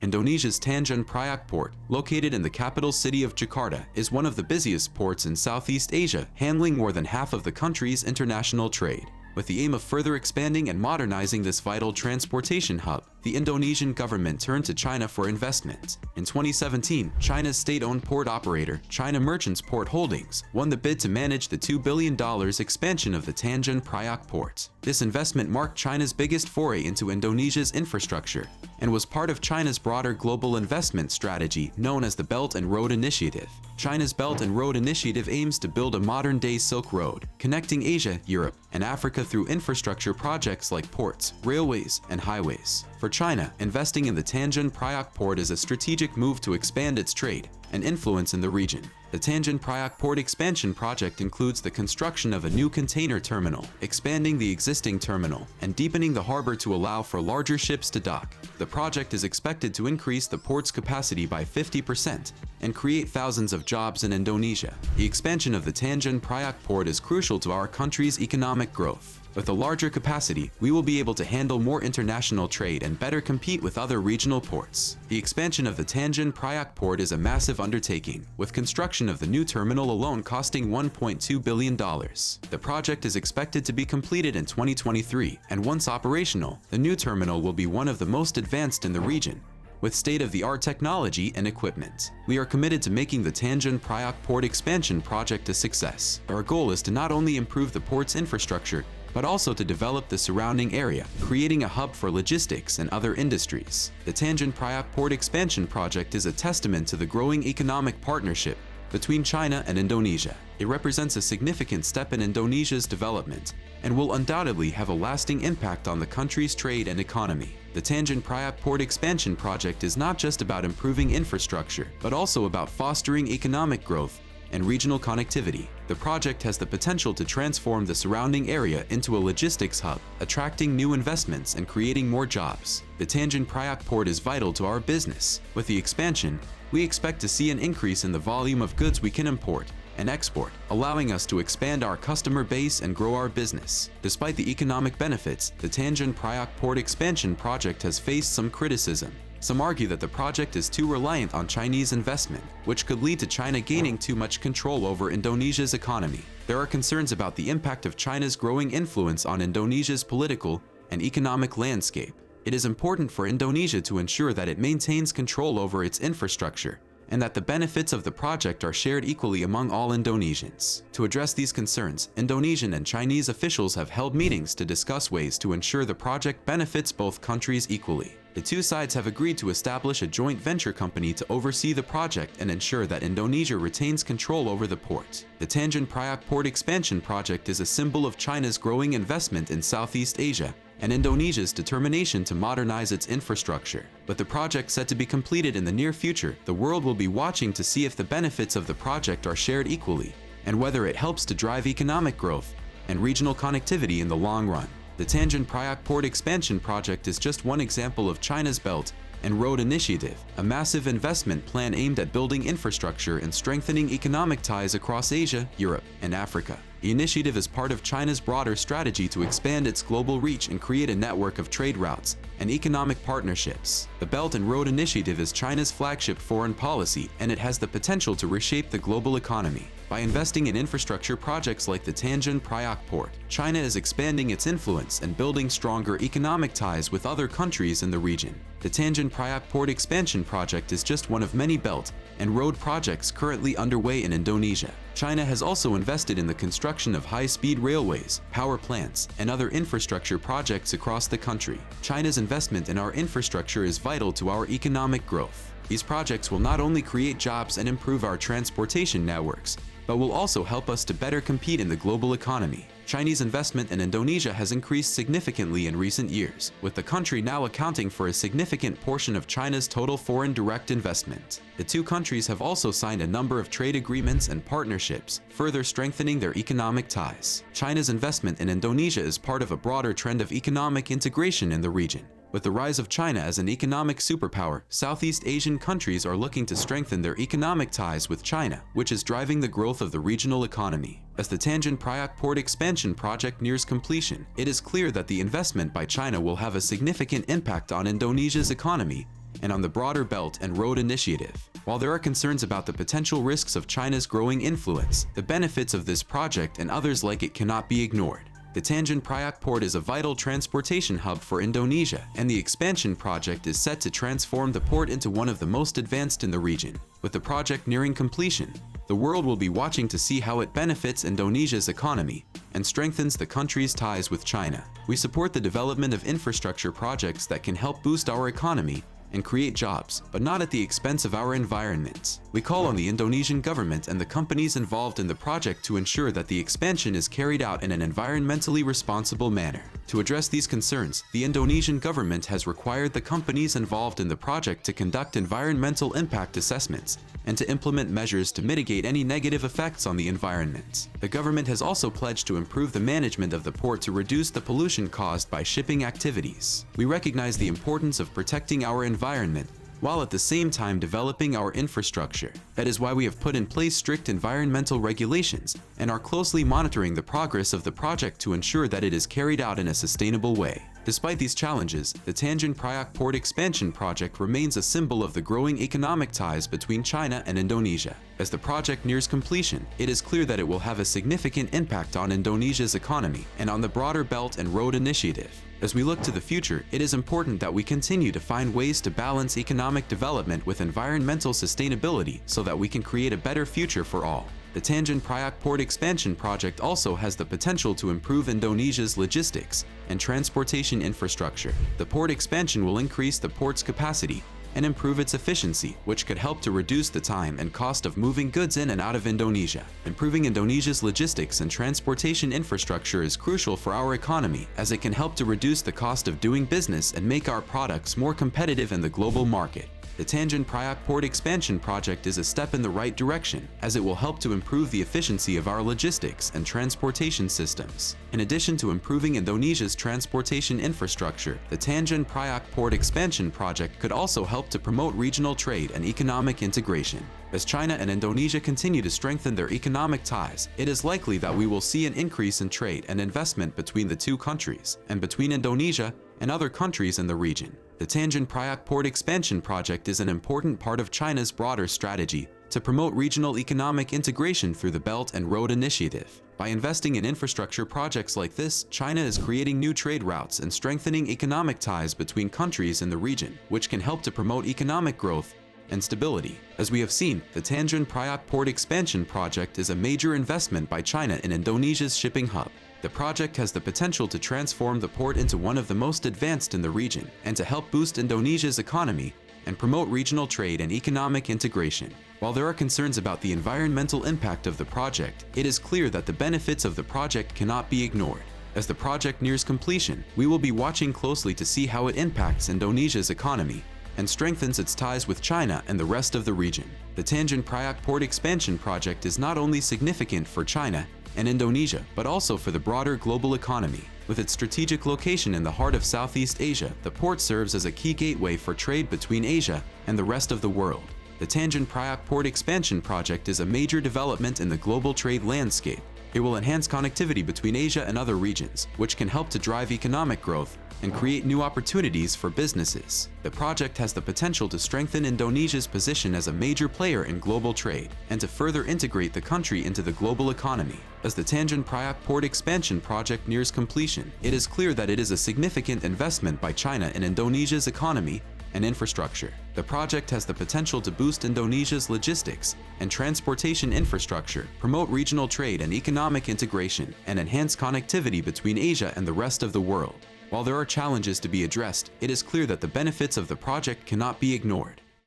Indonesia's Tanjung Priok port, located in the capital city of Jakarta, is one of the busiest ports in Southeast Asia, handling more than half of the country's international trade. With the aim of further expanding and modernizing this vital transportation hub, the Indonesian government turned to China for investment. In 2017, China's state-owned port operator, China Merchants Port Holdings, won the bid to manage the $2 billion expansion of the Tanjung Priok port. This investment marked China's biggest foray into Indonesia's infrastructure and was part of China's broader global investment strategy known as the Belt and Road Initiative. China's Belt and Road Initiative aims to build a modern-day Silk Road, connecting Asia, Europe, and Africa through infrastructure projects like ports, railways, and highways. For China, investing in the Tanjung Priok port is a strategic move to expand its trade and influence in the region. The Tanjung Priok port expansion project includes the construction of a new container terminal, expanding the existing terminal, and deepening the harbor to allow for larger ships to dock. The project is expected to increase the port's capacity by 50% and create thousands of jobs in Indonesia. The expansion of the Tanjung Priok port is crucial to our country's economic growth. With a larger capacity, we will be able to handle more international trade and better compete with other regional ports. The expansion of the Tanjung Priok port is a massive undertaking, with construction of the new terminal alone costing $1.2 billion. The project is expected to be completed in 2023, and once operational, the new terminal will be one of the most advanced in the region, with state-of-the-art technology and equipment. We are committed to making the Tanjung Priok port expansion project a success. Our goal is to not only improve the port's infrastructure, but also to develop the surrounding area, creating a hub for logistics and other industries. The Tanjung Priok port expansion project is a testament to the growing economic partnership between China and Indonesia. It represents a significant step in Indonesia's development and will undoubtedly have a lasting impact on the country's trade and economy. The Tanjung Priok port expansion project is not just about improving infrastructure, but also about fostering economic growth and regional connectivity. The project has the potential to transform the surrounding area into a logistics hub, attracting new investments and creating more jobs. The Tanjung Priok port is vital to our business. With the expansion, we expect to see an increase in the volume of goods we can import and export, allowing us to expand our customer base and grow our business. Despite the economic benefits, the Tanjung Priok port expansion project has faced some criticism. Some argue that the project is too reliant on Chinese investment, which could lead to China gaining too much control over Indonesia's economy. There are concerns about the impact of China's growing influence on Indonesia's political and economic landscape. It is important for Indonesia to ensure that it maintains control over its infrastructure and that the benefits of the project are shared equally among all Indonesians. To address these concerns, Indonesian and Chinese officials have held meetings to discuss ways to ensure the project benefits both countries equally. The two sides have agreed to establish a joint venture company to oversee the project and ensure that Indonesia retains control over the port. The Tanjung Priok port expansion project is a symbol of China's growing investment in Southeast Asia and Indonesia's determination to modernize its infrastructure. With the project set to be completed in the near future, the world will be watching to see if the benefits of the project are shared equally and whether it helps to drive economic growth and regional connectivity in the long run. The Tanjung Priok port expansion project is just one example of China's Belt and Road Initiative, a massive investment plan aimed at building infrastructure and strengthening economic ties across Asia, Europe, and Africa. The initiative is part of China's broader strategy to expand its global reach and create a network of trade routes and economic partnerships. The Belt and Road Initiative is China's flagship foreign policy, and it has the potential to reshape the global economy. By investing in infrastructure projects like the Tanjung Priok port, China is expanding its influence and building stronger economic ties with other countries in the region. The Tanjung Priok port expansion project is just one of many belt and road projects currently underway in Indonesia. China has also invested in the construction of high-speed railways, power plants, and other infrastructure projects across the country. China's investment in our infrastructure is vital to our economic growth. These projects will not only create jobs and improve our transportation networks, but will also help us to better compete in the global economy. Chinese investment in Indonesia has increased significantly in recent years, with the country now accounting for a significant portion of China's total foreign direct investment. The two countries have also signed a number of trade agreements and partnerships, further strengthening their economic ties. China's investment in Indonesia is part of a broader trend of economic integration in the region. With the rise of China as an economic superpower, Southeast Asian countries are looking to strengthen their economic ties with China, which is driving the growth of the regional economy. As the Tanjung Priok port expansion project nears completion, it is clear that the investment by China will have a significant impact on Indonesia's economy and on the broader Belt and Road Initiative. While there are concerns about the potential risks of China's growing influence, the benefits of this project and others like it cannot be ignored. The Tanjung Priok port is a vital transportation hub for Indonesia, and the expansion project is set to transform the port into one of the most advanced in the region. With the project nearing completion, the world will be watching to see how it benefits Indonesia's economy and strengthens the country's ties with China. We support the development of infrastructure projects that can help boost our economy and create jobs, but not at the expense of our environment. We call on the Indonesian government and the companies involved in the project to ensure that the expansion is carried out in an environmentally responsible manner. To address these concerns, the Indonesian government has required the companies involved in the project to conduct environmental impact assessments and to implement measures to mitigate any negative effects on the environment. The government has also pledged to improve the management of the port to reduce the pollution caused by shipping activities. We recognize the importance of protecting our environment while at the same time developing our infrastructure. That is why we have put in place strict environmental regulations and are closely monitoring the progress of the project to ensure that it is carried out in a sustainable way. Despite these challenges, the Tanjung Priok port expansion project remains a symbol of the growing economic ties between China and Indonesia. As the project nears completion, it is clear that it will have a significant impact on Indonesia's economy and on the broader Belt and Road Initiative. As we look to the future, it is important that we continue to find ways to balance economic development with environmental sustainability so that we can create a better future for all. The Tanjung Priok port expansion project also has the potential to improve Indonesia's logistics and transportation infrastructure. The port expansion will increase the port's capacity and improve its efficiency, which could help to reduce the time and cost of moving goods in and out of Indonesia. Improving Indonesia's logistics and transportation infrastructure is crucial for our economy, as it can help to reduce the cost of doing business and make our products more competitive in the global market. The Tanjung Priok port expansion project is a step in the right direction, as it will help to improve the efficiency of our logistics and transportation systems. In addition to improving Indonesia's transportation infrastructure, the Tanjung Priok port expansion project could also help to promote regional trade and economic integration. As China and Indonesia continue to strengthen their economic ties, it is likely that we will see an increase in trade and investment between the two countries, and between Indonesia and other countries in the region. The Tanjung Priok port expansion project is an important part of China's broader strategy to promote regional economic integration through the Belt and Road Initiative. By investing in infrastructure projects like this, China is creating new trade routes and strengthening economic ties between countries in the region, which can help to promote economic growth and stability. As we have seen, the Tanjung Priok port expansion project is a major investment by China in Indonesia's shipping hub. The project has the potential to transform the port into one of the most advanced in the region and to help boost Indonesia's economy and promote regional trade and economic integration. While there are concerns about the environmental impact of the project, it is clear that the benefits of the project cannot be ignored. As the project nears completion, we will be watching closely to see how it impacts Indonesia's economy and strengthens its ties with China and the rest of the region. The Tanjung Priok port expansion project is not only significant for China and Indonesia, but also for the broader global economy. With its strategic location in the heart of Southeast Asia, the port serves as a key gateway for trade between Asia and the rest of the world. The Tanjung Priok port expansion project is a major development in the global trade landscape. It will enhance connectivity between Asia and other regions, which can help to drive economic growth and create new opportunities for businesses. The project has the potential to strengthen Indonesia's position as a major player in global trade and to further integrate the country into the global economy. As the Tanjung Priok port expansion project nears completion, it is clear that it is a significant investment by China in Indonesia's economy and infrastructure. The project has the potential to boost Indonesia's logistics and transportation infrastructure, promote regional trade and economic integration, and enhance connectivity between Asia and the rest of the world. While there are challenges to be addressed, it is clear that the benefits of the project cannot be ignored.